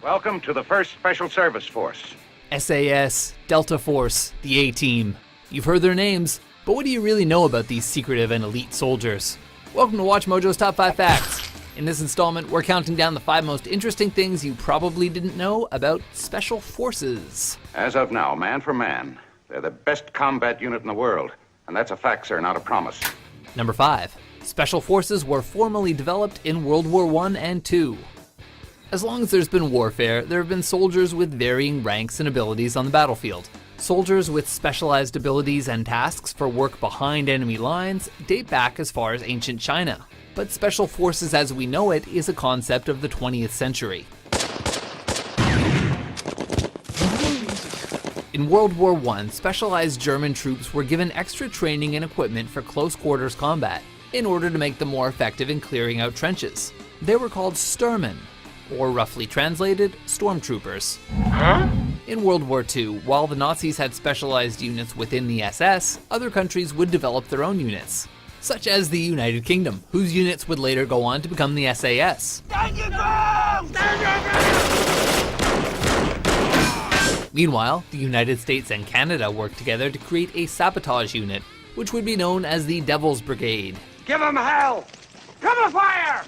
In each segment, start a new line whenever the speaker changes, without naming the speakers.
Welcome to the 1st Special Service Force.
SAS, Delta Force, the A-Team. You've heard their names, but what do you really know about these secretive and elite soldiers? Welcome to Watch Mojo's Top 5 Facts. In this installment, we're counting down the 5 most interesting things you probably didn't know about Special Forces.
As of now, man for man, they're the best combat unit in the world. And that's a fact, sir, not a promise.
Number 5. Special Forces were formally developed in World War I and II. As long as there's been warfare, there have been soldiers with varying ranks and abilities on the battlefield. Soldiers with specialized abilities and tasks for work behind enemy lines date back as far as ancient China. But Special Forces as we know it is a concept of the 20th century. In World War I, specialized German troops were given extra training and equipment for close quarters combat in order to make them more effective in clearing out trenches. They were called Sturmen, or roughly translated, stormtroopers. In World War II, while the Nazis had specialized units within the SS, other countries would develop their own units, such as the United Kingdom, whose units would later go on to become the SAS. Meanwhile, the United States and Canada worked together to create a sabotage unit, which would be known as the Devil's Brigade.
Give them hell! Cover fire!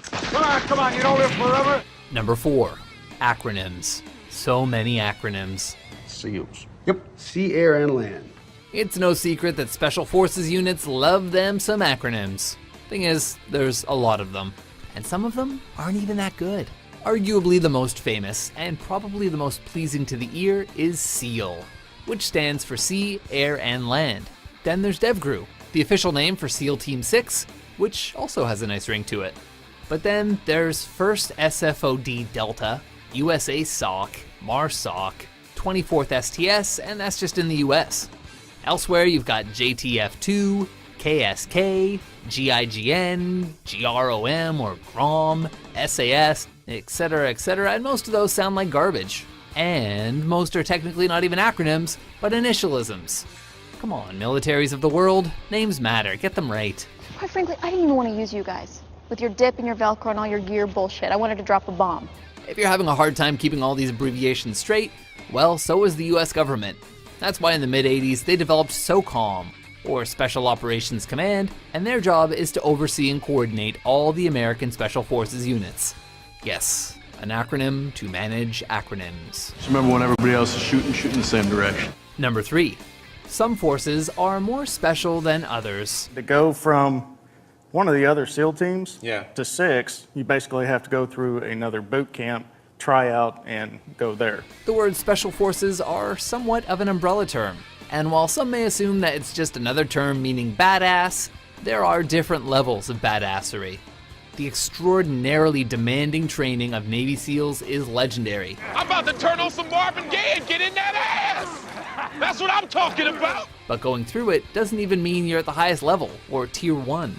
Come on, you don't live forever!
Number 4. Acronyms. So many acronyms.
SEALs. Yep, sea, air, and land.
It's no secret that Special Forces units love them some acronyms. Thing is, there's a lot of them, and some of them aren't even that good. Arguably the most famous, and probably the most pleasing to the ear, is SEAL, which stands for Sea, Air, and Land. Then there's DevGru, the official name for SEAL Team 6, which also has a nice ring to it. But then there's 1st SFOD Delta, USA SOC, MARSOC, 24th STS, and that's just in the US. Elsewhere you've got JTF2, KSK, GIGN, GROM or GROM, SAS, etc., and most of those sound like garbage. And most are technically not even acronyms, but initialisms. Come on, militaries of the world, names matter, get them right.
Quite frankly, I didn't even want to use you guys. With your dip and your Velcro and all your gear bullshit, I wanted to drop a bomb.
If you're having a hard time keeping all these abbreviations straight, well, so is the US government. That's why in the mid-80s they developed SOCOM, or Special Operations Command, and their job is to oversee and coordinate all the American Special Forces units. Yes, an acronym to manage acronyms.
Just remember when everybody else is shooting in the same direction.
Number 3. Some forces are more special than others.
To go from one of the other SEAL teams to 6, you basically have to go through another boot camp, try out, and go there.
The word Special Forces are somewhat of an umbrella term, and while some may assume that it's just another term meaning badass, there are different levels of badassery. The extraordinarily demanding training of Navy SEALs is legendary.
I'm about to turn on some Marvin Gaye and get in that ass! That's what I'm talking about!
But going through it doesn't even mean you're at the highest level, or Tier 1.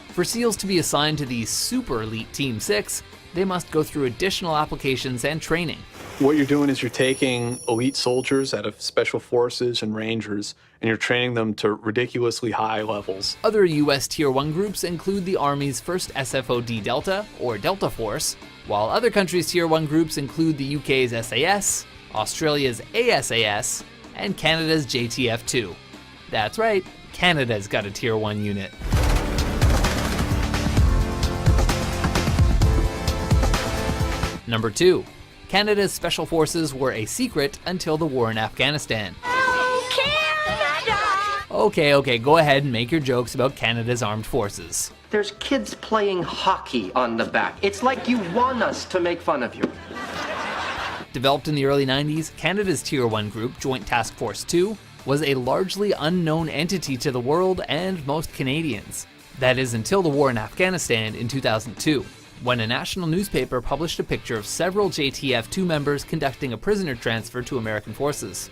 For SEALs to be assigned to the super elite Team 6, they must go through additional applications and training.
What you're doing is you're taking elite soldiers out of Special Forces and Rangers, and you're training them to ridiculously high levels.
Other US Tier 1 groups include the Army's 1st SFOD Delta, or Delta Force, while other countries' Tier 1 groups include the UK's SAS, Australia's ASAS, and Canada's JTF2. That's right, Canada's got a Tier 1 unit. Number 2. Canada's Special Forces were a secret until the war in Afghanistan.
Oh, Canada!
Okay, go ahead and make your jokes about Canada's armed forces.
There's kids playing hockey on the back. It's like you want us to make fun of you.
Developed in the early 90s, Canada's Tier 1 group, Joint Task Force 2, was a largely unknown entity to the world and most Canadians. That is until the war in Afghanistan in 2002. When a national newspaper published a picture of several JTF2 members conducting a prisoner transfer to American forces.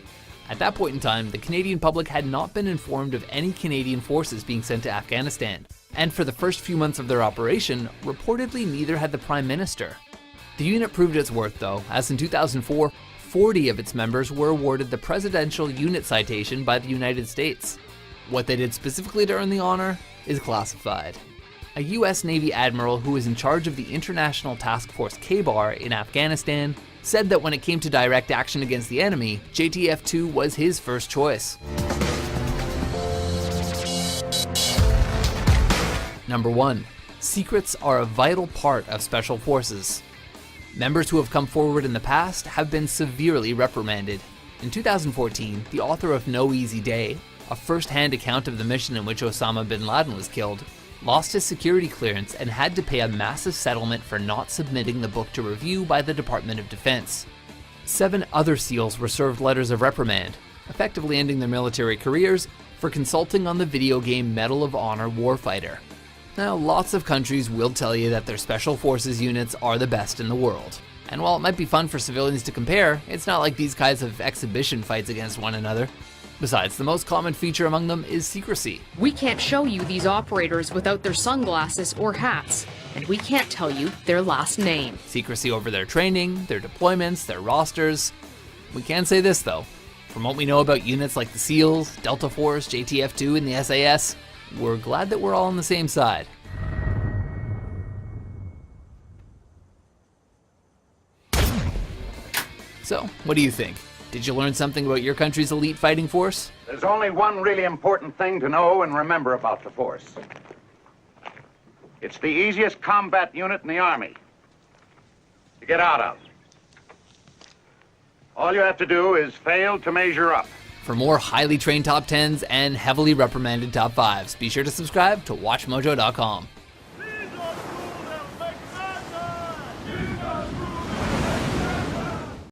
At that point in time, the Canadian public had not been informed of any Canadian forces being sent to Afghanistan, and for the first few months of their operation, reportedly neither had the Prime Minister. The unit proved its worth though, as in 2004, 40 of its members were awarded the Presidential Unit Citation by the United States. What they did specifically to earn the honor is classified. a US Navy admiral who was in charge of the International Task Force K-Bar in Afghanistan, said that when it came to direct action against the enemy, JTF-2 was his first choice. Number 1. Secrets are a vital part of Special Forces. Members who have come forward in the past have been severely reprimanded. In 2014, the author of No Easy Day, a first-hand account of the mission in which Osama bin Laden was killed, lost his security clearance and had to pay a massive settlement for not submitting the book to review by the Department of Defense. 7 other SEALs were served letters of reprimand, effectively ending their military careers, for consulting on the video game Medal of Honor Warfighter. Now, lots of countries will tell you that their Special Forces units are the best in the world. And while it might be fun for civilians to compare, it's not like these guys have exhibition fights against one another. Besides, the most common feature among them is secrecy.
We can't show you these operators without their sunglasses or hats, and we can't tell you their last name.
Secrecy over their training, their deployments, their rosters. We can say this though, from what we know about units like the SEALs, Delta Force, JTF-2, and the SAS, we're glad that we're all on the same side. So, what do you think? Did you learn something about your country's elite fighting force?
There's only one really important thing to know and remember about the force. It's the easiest combat unit in the Army to get out of. All you have to do is fail to measure up.
For more highly trained top 10s and heavily reprimanded top 5s, be sure to subscribe to WatchMojo.com.